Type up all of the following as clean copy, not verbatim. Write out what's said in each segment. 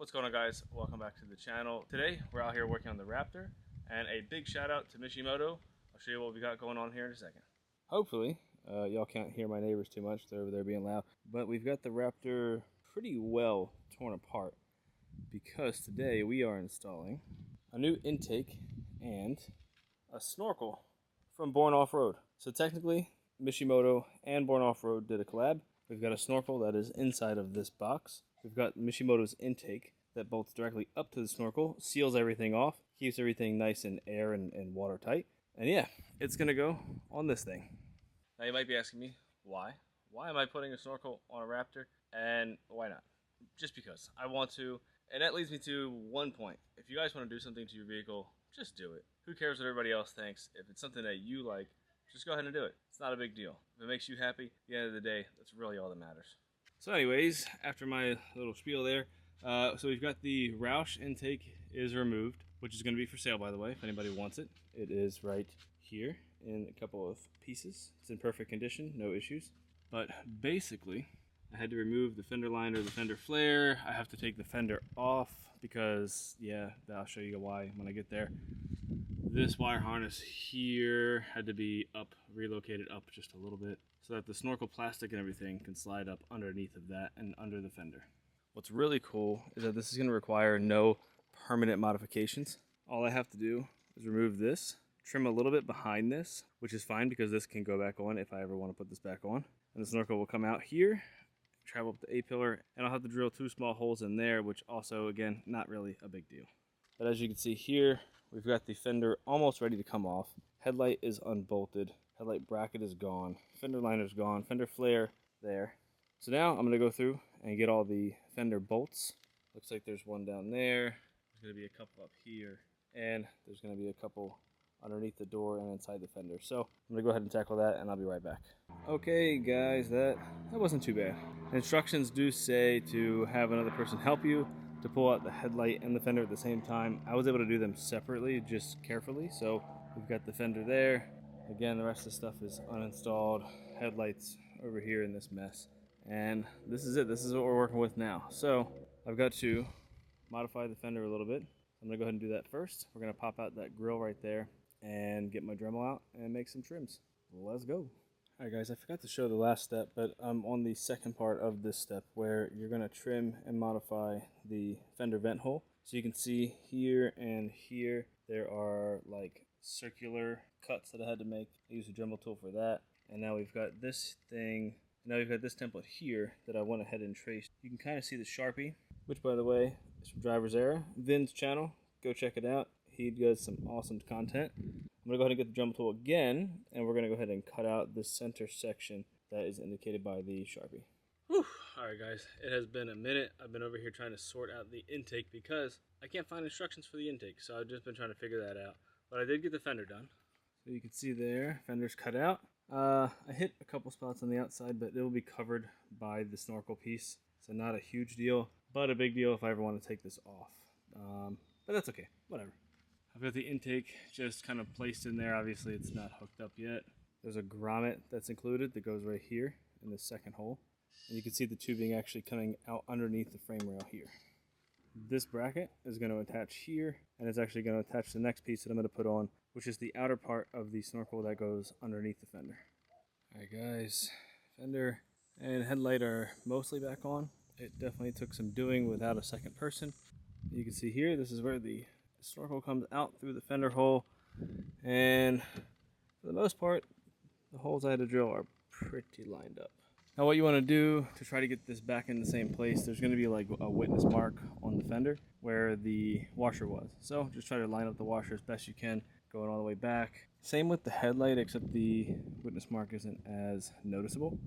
What's going on, guys? Welcome back to the channel. Today we're out here working on the Raptor, and a big shout out to Mishimoto. I'll show you what we got going on here in a second. Hopefully y'all can't hear my neighbors too much. They're over there being loud, but we've got the Raptor pretty well torn apart because today we are installing a new intake and a snorkel from Borne Off-Road. So technically Mishimoto and Borne Off-Road did a collab. We've got a snorkel that is inside of this box. We've got Mishimoto's intake that bolts directly up to the snorkel, seals everything off, keeps everything nice and air and watertight. And yeah, it's gonna go on this thing. Now you might be asking me, why? Why am I putting a snorkel on a Raptor? And why not? Just because I want to. And that leads me to one point. If you guys want to do something to your vehicle, just do it. Who cares what everybody else thinks? If it's something that you like, just go ahead and do it. It's not a big deal. If it makes you happy, at the end of the day, that's really all that matters. So anyways, after my little spiel there, so we've got the Roush intake is removed, which is going to be for sale, by the way, if anybody wants it. It is right here in a couple of pieces. It's in perfect condition, no issues. But basically, I had to remove the fender liner, the fender flare. I have to take the fender off because, yeah, I'll show you why when I get there. This wire harness here had to be relocated up just a little bit so that the snorkel plastic and everything can slide up underneath of that and under the fender. What's really cool is that this is going to require no permanent modifications. All I have to do is remove this, trim a little bit behind this, which is fine because this can go back on if I ever want to put this back on. And the snorkel will come out here, travel up the A-pillar, and I'll have to drill 2 small holes in there, which also, again, not really a big deal. But as you can see here, we've got the fender almost ready to come off. Headlight is unbolted. Headlight bracket is gone. Fender liner is gone. Fender flare there. So now I'm going to go through and get all the fender bolts. Looks like there's one down there. There's going to be a couple up here. And there's going to be a couple underneath the door and inside the fender. So I'm going to go ahead and tackle that and I'll be right back. Okay guys, that wasn't too bad. Instructions do say to have another person help you to pull out the headlight and the fender at the same time. I was able to do them separately, just carefully. So we've got the fender there. Again, the rest of the stuff is uninstalled. Headlights over here in this mess. And this is it. This is what we're working with now. So I've got to modify the fender a little bit. I'm gonna go ahead and do that first. We're gonna pop out that grill right there and get my Dremel out and make some trims. Let's go. All right guys, I forgot to show the last step, but I'm on the second part of this step where you're gonna trim and modify the fender vent hole. So you can see here and here, there are like circular cuts that I had to make. I used a Dremel tool for that. And now we've got this thing, now we've got this template here that I went ahead and traced. You can kind of see the Sharpie, which by the way, is from Driver's Era. Vin's channel, go check it out. He does some awesome content. I'm gonna go ahead and get the Dremel tool again, and we're gonna go ahead and cut out this center section that is indicated by the Sharpie. Whew. All right guys, it has been a minute. I've been over here trying to sort out the intake because I can't find instructions for the intake. So I've just been trying to figure that out. But I did get the fender done. So you can see there, fender's cut out. I hit a couple spots on the outside, but it will be covered by the snorkel piece. So not a huge deal, but a big deal if I ever want to take this off. But that's okay, whatever. I've got the intake just kind of placed in there. Obviously it's not hooked up yet. There's a grommet that's included that goes right here in the second hole. And you can see the tubing actually coming out underneath the frame rail here. This bracket is going to attach here, and it's actually going to attach the next piece that I'm going to put on, which is the outer part of the snorkel that goes underneath the fender. Alright guys, fender and headlight are mostly back on. It definitely took some doing without a second person. You can see here, this is where the snorkel comes out through the fender hole, and for the most part, the holes I had to drill are pretty lined up. Now what you want to do to try to get this back in the same place, there's going to be like a witness mark on the fender where the washer was. So just try to line up the washer as best you can, going all the way back. Same with the headlight, except the witness mark isn't as noticeable.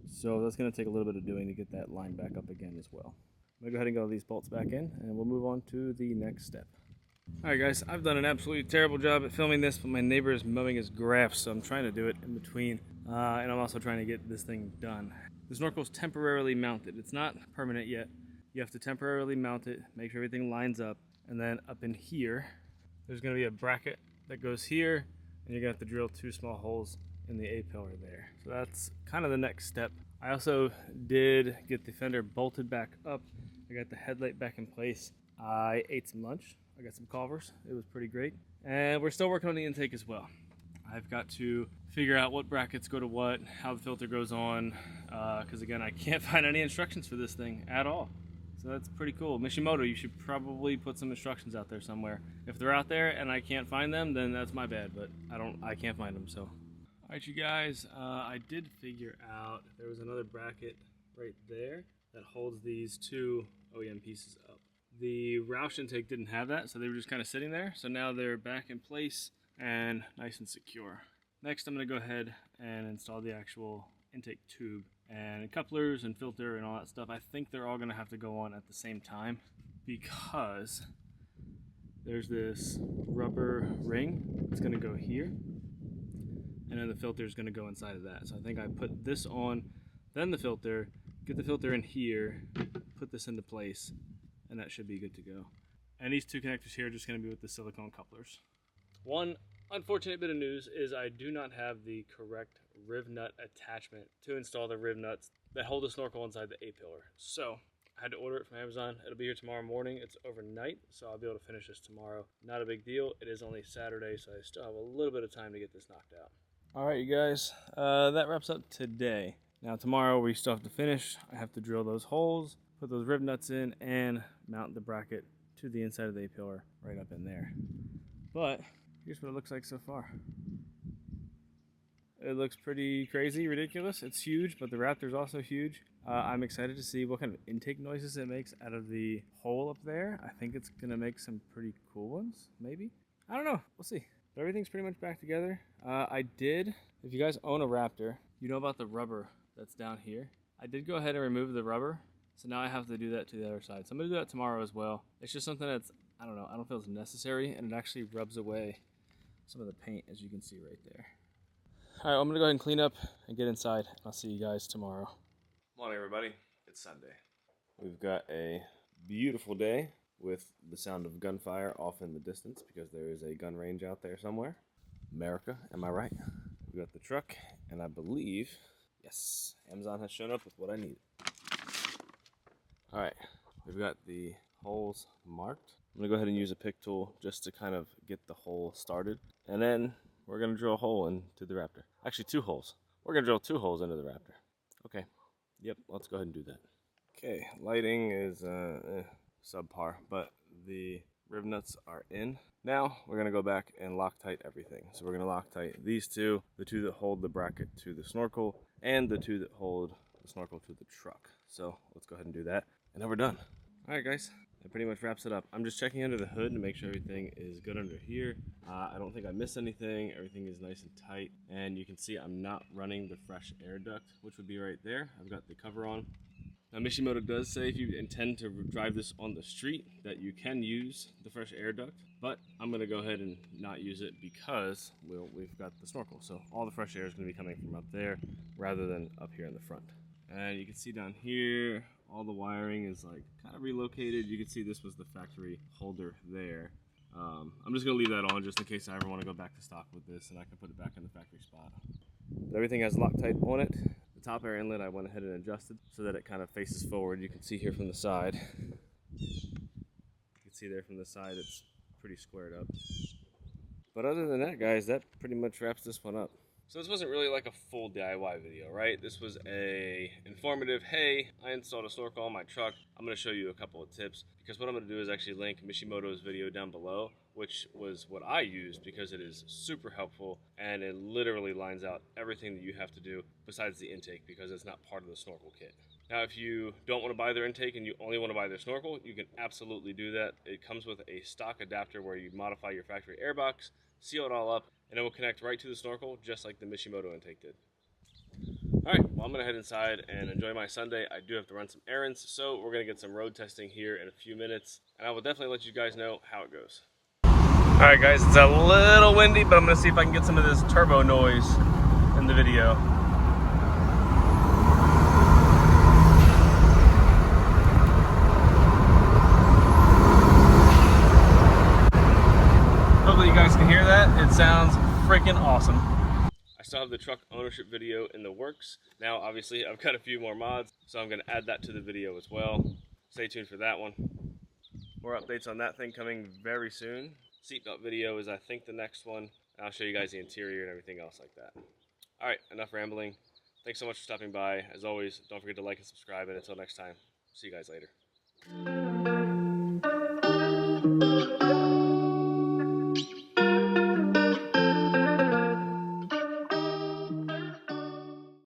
So that's going to take a little bit of doing to get that line back up again as well. I'm going to go ahead and get all these bolts back in, and we'll move on to the next step. Alright guys, I've done an absolutely terrible job at filming this, but my neighbor is mowing his grass, so I'm trying to do it in between. And I'm also trying to get this thing done. The snorkel's temporarily mounted. It's not permanent yet. You have to temporarily mount it, make sure everything lines up, and then up in here, there's going to be a bracket that goes here, and you're going to have to drill 2 small holes in the A-pillar there. So that's kind of the next step. I also did get the fender bolted back up I got the headlight back in place. I ate some lunch. I got some Culvers. It was pretty great. And we're still working on the intake as well. I've got to figure out what brackets go to what, how the filter goes on, because again, I can't find any instructions for this thing at all. So that's pretty cool. Mishimoto, you should probably put some instructions out there somewhere. If they're out there and I can't find them, then that's my bad, but I can't find them, so. All right, you guys, I did figure out there was another bracket right there that holds these two OEM pieces up. The Roush intake didn't have that, so they were just kind of sitting there. So now they're back in place and nice and secure. Next, I'm gonna go ahead and install the actual intake tube and couplers and filter and all that stuff. I think they're all gonna have to go on at the same time because there's this rubber ring that's gonna go here, and then the filter is gonna go inside of that. So I think I put this on, then the filter, get the filter in here, put this into place, and that should be good to go. And these two connectors here are just gonna be with the silicone couplers. One unfortunate bit of news is I do not have the correct riv nut attachment to install the riv nuts that hold the snorkel inside the A-pillar. So I had to order it from Amazon. It'll be here tomorrow morning. It's overnight, so I'll be able to finish this tomorrow. Not a big deal. It is only Saturday, so I still have a little bit of time to get this knocked out. All right, you guys, that wraps up today. Now tomorrow we still have to finish. I have to drill those holes, put those riv nuts in, and mount the bracket to the inside of the A-pillar right up in there. But here's what it looks like so far. It looks pretty crazy, ridiculous. It's huge, but the Raptor's also huge. I'm excited to see what kind of intake noises it makes out of the hole up there. I think it's gonna make some pretty cool ones, maybe. I don't know, we'll see. But everything's pretty much back together. If you guys own a Raptor, you know about the rubber that's down here. I did go ahead and remove the rubber, so now I have to do that to the other side. So I'm gonna do that tomorrow as well. It's just something that's, I don't know, I don't feel it's necessary, and it actually rubs away some of the paint, as you can see right there. All right, I'm gonna go ahead and clean up and get inside. I'll see you guys tomorrow. Morning, everybody. It's Sunday. We've got a beautiful day with the sound of gunfire off in the distance because there is a gun range out there somewhere. America, am I right? We got the truck, and I believe, yes, Amazon has shown up with what I need. All right, we've got the holes marked. I'm gonna go ahead and use a pick tool just to kind of get the hole started, and then we're gonna drill a hole into the Raptor. Actually, 2 holes. We're gonna drill 2 holes into the Raptor. Okay. Yep. Let's go ahead and do that. Okay. Lighting is subpar, but the riv nuts are in. Now we're gonna go back and Loctite everything. So we're gonna Loctite these two, the 2 that hold the bracket to the snorkel, and the 2 that hold the snorkel to the truck. So let's go ahead and do that, and then we're done. All right, guys. That pretty much wraps it up. I'm just checking under the hood to make sure everything is good under here. I don't think I missed anything. Everything is nice and tight. And you can see I'm not running the fresh air duct, which would be right there. I've got the cover on. Now Mishimoto does say if you intend to drive this on the street that you can use the fresh air duct, but I'm gonna go ahead and not use it because we've got the snorkel. So all the fresh air is gonna be coming from up there rather than up here in the front. And you can see down here, all the wiring is like kind of relocated. You can see this was the factory holder there. I'm just gonna leave that on just in case I ever wanna go back to stock with this and I can put it back in the factory spot. But everything has Loctite on it. The top air inlet I went ahead and adjusted so that it kind of faces forward. You can see here from the side. You can see there from the side it's pretty squared up. But other than that, guys, that pretty much wraps this one up. So this wasn't really like a full DIY video, right? This was a informative, hey, I installed a snorkel on my truck. I'm gonna show you a couple of tips because what I'm gonna do is actually link Mishimoto's video down below, which was what I used because it is super helpful and it literally lines out everything that you have to do besides the intake because it's not part of the snorkel kit. Now, if you don't want to buy their intake and you only want to buy their snorkel, you can absolutely do that. It comes with a stock adapter where you modify your factory airbox, seal it all up, and it will connect right to the snorkel just like the Mishimoto intake did. Alright, well I'm going to head inside and enjoy my Sunday. I do have to run some errands, so we're going to get some road testing here in a few minutes, and I will definitely let you guys know how it goes. Alright guys, it's a little windy, but I'm going to see if I can get some of this turbo noise in the video. Hopefully you guys can hear that. It sounds freaking awesome. I still have the truck ownership video in the works. Now obviously I've got a few more mods, so I'm going to add that to the video as well. stay tuned for that one. More updates on that thing coming very soon. Seatbelt video is, I think, the next one. I'll show you guys the interior and everything else like that. Alright, enough rambling. Thanks so much for stopping by. As always, don't forget to like and subscribe, and until next time, see you guys later.